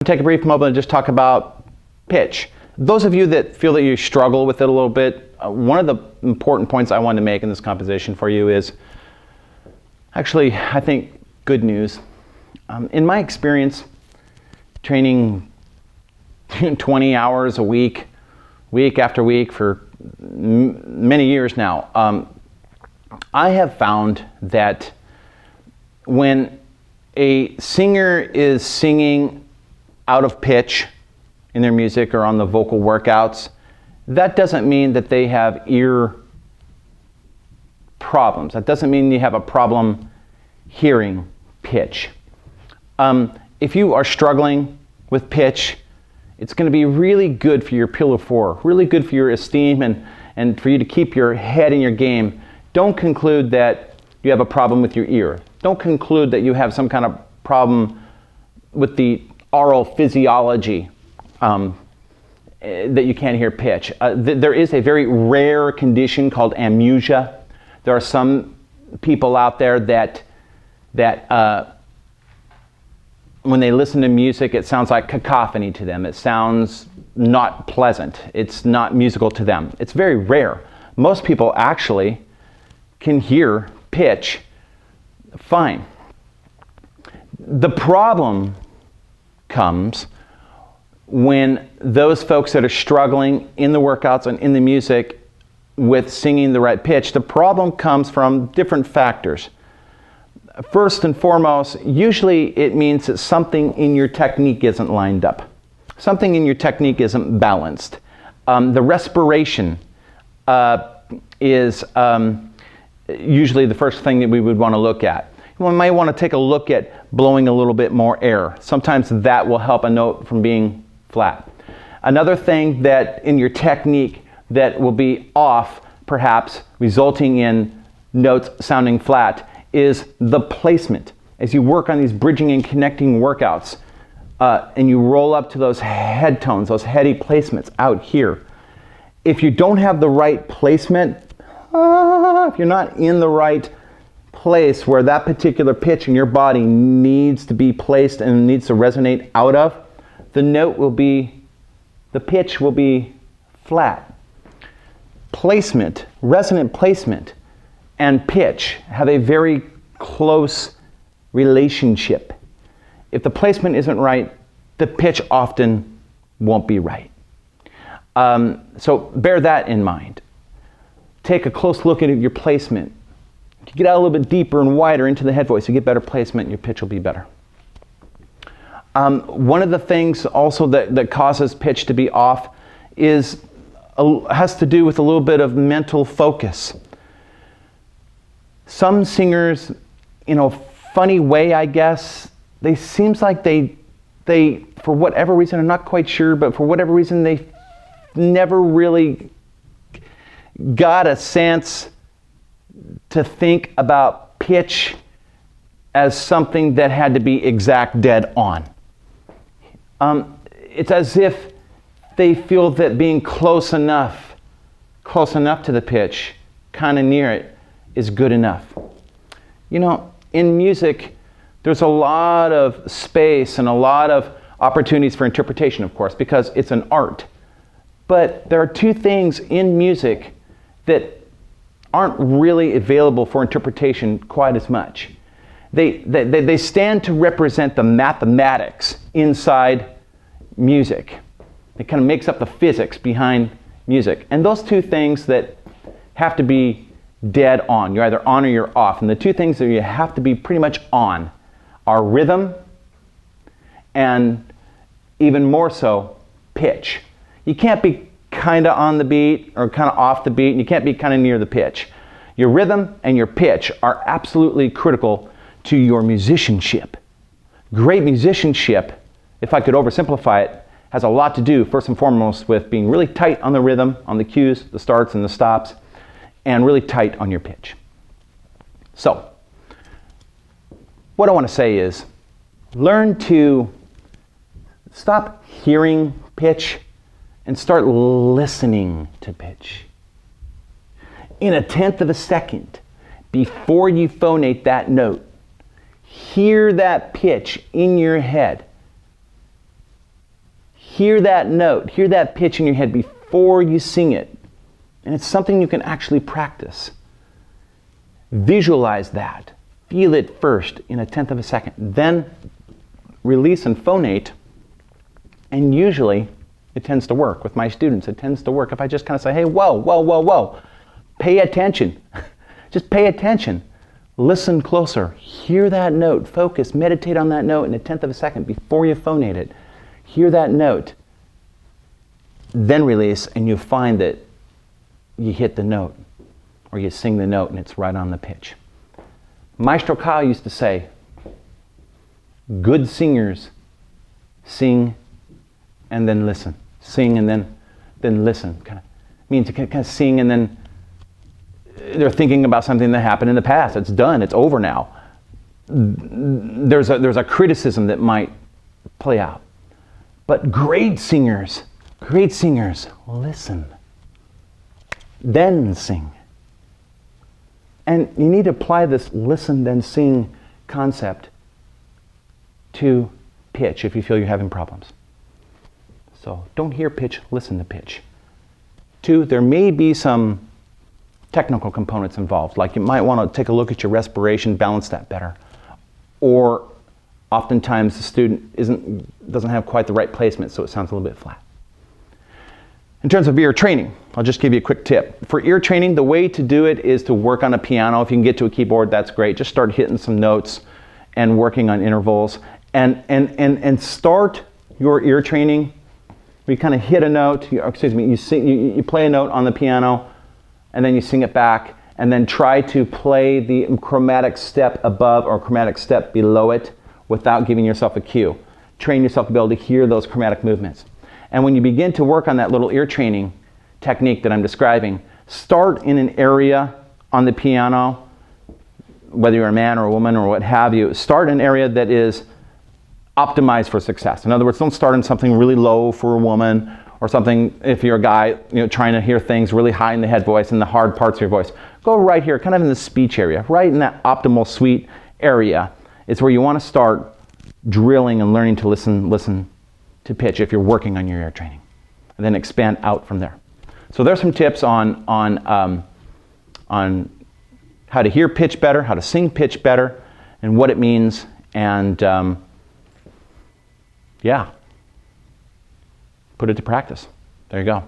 take a brief moment and just talk about pitch. Those of you that feel that you struggle with it a little bit, one of the important points I wanted to make in this composition for you is actually, I think, good news. In my experience, training 20 hours a week, week after week for many years now, I have found that when a singer is singing out of pitch in their music or on the vocal workouts, that doesn't mean that they have ear problems. That doesn't mean you have a problem hearing pitch. If you are struggling with pitch, it's going to be really good for your pillar 4, really good for your esteem and for you to keep your head in your game. Don't conclude that you have a problem with your ear. Don't conclude that you have some kind of problem with the oral physiology that you can't hear pitch. There is a very rare condition called amusia. There are some people out there that when they listen to music, it sounds like cacophony to them. It sounds not pleasant. It's not musical to them. It's very rare. Most people actually can hear pitch fine. The problem comes when those folks that are struggling in the workouts and in the music with singing the right pitch, the problem comes from different factors. First and foremost, usually it means that something in your technique isn't lined up. Something in your technique isn't balanced. The respiration is usually the first thing that we would want to look at. We might want to take a look at blowing a little bit more air. Sometimes that will help a note from being flat. Another thing that in your technique that will be off, perhaps resulting in notes sounding flat, is the placement. As you work on these bridging and connecting workouts, and you roll up to those head tones, those heady placements out here, if you don't have the right placement, if you're not in the right place where that particular pitch in your body needs to be placed and needs to resonate out of, the pitch will be flat. Placement, resonant placement, and pitch have a very close relationship. If the placement isn't right, the pitch often won't be right. So bear that in mind. Take a close look at your placement. If you get out a little bit deeper and wider into the head voice, you get better placement, your pitch will be better. One of the things also that causes pitch to be off has to do with a little bit of mental focus. Some singers, in a funny way, I guess, they seems like they for whatever reason, I'm not quite sure, but for whatever reason, they never really got a sense to think about pitch as something that had to be exact dead on. It's as if they feel that being close enough to the pitch, kind of near it, is good enough. You know, in music, there's a lot of space and a lot of opportunities for interpretation, of course, because it's an art. But there are two things in music that aren't really available for interpretation quite as much. They stand to represent the mathematics inside music. It kind of makes up the physics behind music. And those two things that have to be dead on, you're either on or you're off. And the two things that you have to be pretty much on are rhythm and, even more so, pitch. You can't be kind of on the beat or kind of off the beat, and you can't be kind of near the pitch. Your rhythm and your pitch are absolutely critical to your musicianship. Great musicianship, if I could oversimplify it, has a lot to do, first and foremost, with being really tight on the rhythm, on the cues, the starts and the stops, and really tight on your pitch. So, what I want to say is, learn to stop hearing pitch and start listening to pitch. In a tenth of a second, before you phonate that note, hear that pitch in your head. Hear that note, hear that pitch in your head before you sing it. And it's something you can actually practice. Visualize that. Feel it first in a tenth of a second. Then release and phonate. And usually it tends to work. With my students, it tends to work. If I just kind of say, hey, whoa, whoa, whoa, whoa. Pay attention. Just pay attention. Listen closer. Hear that note. Focus. Meditate on that note in a tenth of a second before you phonate it. Hear that note. Then release, and you find that you hit the note, or you sing the note and it's right on the pitch. Maestro Kyle used to say, good singers sing and then listen. Sing and then listen. Kind of means to kind of sing and then they're thinking about something that happened in the past. It's done. It's over now. There's a criticism that might play out. But great singers listen. Then sing. And you need to apply this listen then sing concept to pitch if you feel you're having problems. So don't hear pitch, listen to pitch. 2, there may be some technical components involved, like you might want to take a look at your respiration, balance that better. Or oftentimes the student doesn't have quite the right placement, so it sounds a little bit flat. In terms of ear training, I'll just give you a quick tip. For ear training, the way to do it is to work on a piano. If you can get to a keyboard, that's great. Just start hitting some notes and working on intervals. And start your ear training. You kind of hit a note, you play a note on the piano, and then you sing it back, and then try to play the chromatic step above or chromatic step below it without giving yourself a cue. Train yourself to be able to hear those chromatic movements. And when you begin to work on that little ear training technique that I'm describing, start in an area on the piano, whether you're a man or a woman or what have you, start in an area that is optimized for success. In other words, don't start in something really low for a woman or something, if you're a guy, trying to hear things really high in the head voice and the hard parts of your voice. Go right here, kind of in the speech area, right in that optimal sweet area. It's where you want to start drilling and learning to listen to pitch if you're working on your ear training, and then expand out from there. So there's some tips on how to hear pitch better, how to sing pitch better, and what it means, and yeah, put it to practice. There you go.